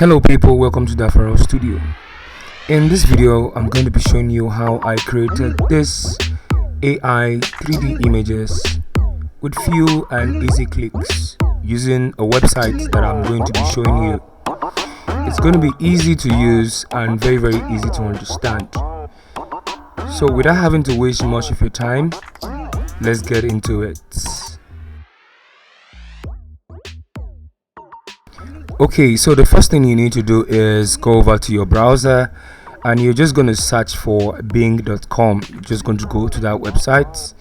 Hello people, welcome to Varez Studio. In this video, I'm going to be showing you how I created this AI 3D images with few and easy clicks using a website that I'm going to be showing you. It's going to be easy to use and very easy to understand. So without having to waste much of your time, let's get into it. Okay, so the first thing you need to do is go over to your browser and you're just going to search for bing.com. You're just going to go to that website,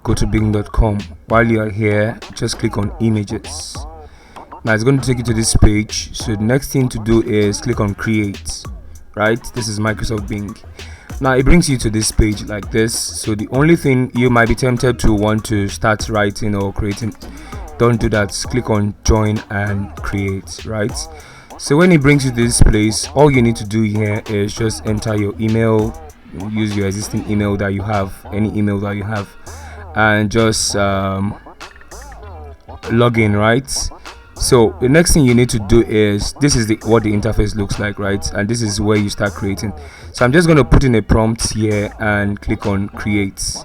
go to bing.com. While you're here, just click on images. Now it's going to take you to this page. So the next thing to do is click on create, right? This is Microsoft Bing. Now it brings you to this page like this. So the only thing you might be tempted to want to start writing or creating, don't do that. Click on join and create, right? So when it brings you to this place, all you need to do here is just enter your email, use your existing email that you have, any email that you have, and just log in, right? So the next thing you need to do is, this is what the interface looks like, right? And this is where you start creating. So I'm just going to put in a prompt here and click on create.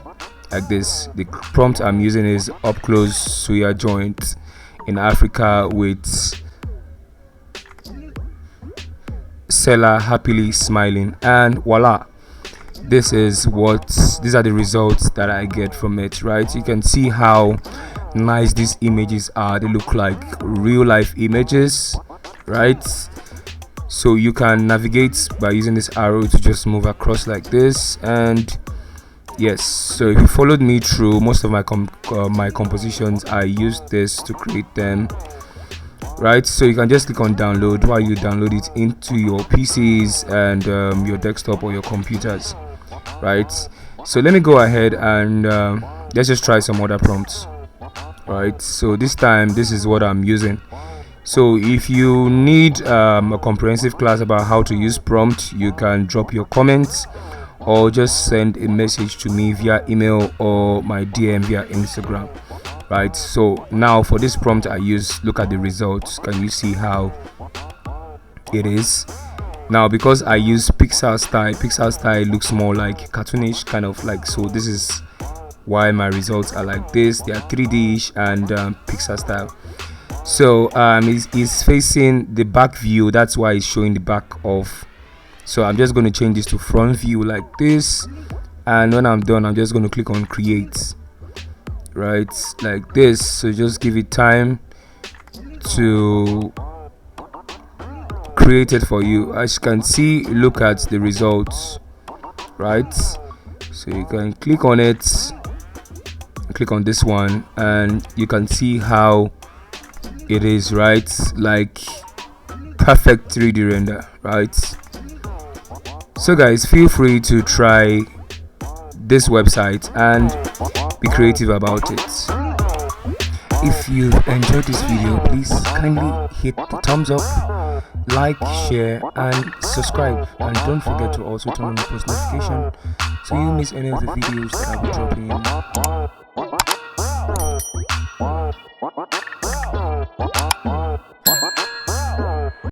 Like this. The prompt I'm using is up close suya joint in Africa with seller happily smiling, and voila, these are the results that I get from it, right? You can see how nice these images are. They look like real life images, right? So you can navigate by using this arrow to just move across like this. And yes, so if you followed me through most of my compositions, I used this to create them, right? So you can just click on download while you download it into your PCs and your desktop or your computers, right? So let me go ahead and let's just try some other prompts, right? So this time, this is what I'm using. So if you need a comprehensive class about how to use prompt, you can drop your comments or just send a message to me via email or my DM via Instagram, right? So now for this prompt I use, look at the results. Can you see how it is? Now because I use Pixar style looks more like cartoonish, kind of like, so this is why my results are like this. They are 3D-ish and Pixar style. So it's facing the back view, that's why it's showing the back of. So I'm just going to change this to front view like this, and when I'm done, I'm just going to click on create, right, like this. So just give it time to create it for you. As you can see, look at the results, right? So you can click on it, click on this one, and you can see how it is, right? Like perfect 3D render, right? So guys, feel free to try this website and be creative about it. If you enjoyed this video, please kindly hit the thumbs up, like, share and subscribe, and don't forget to also turn on the post notification so you miss any of the videos that I'll be dropping in.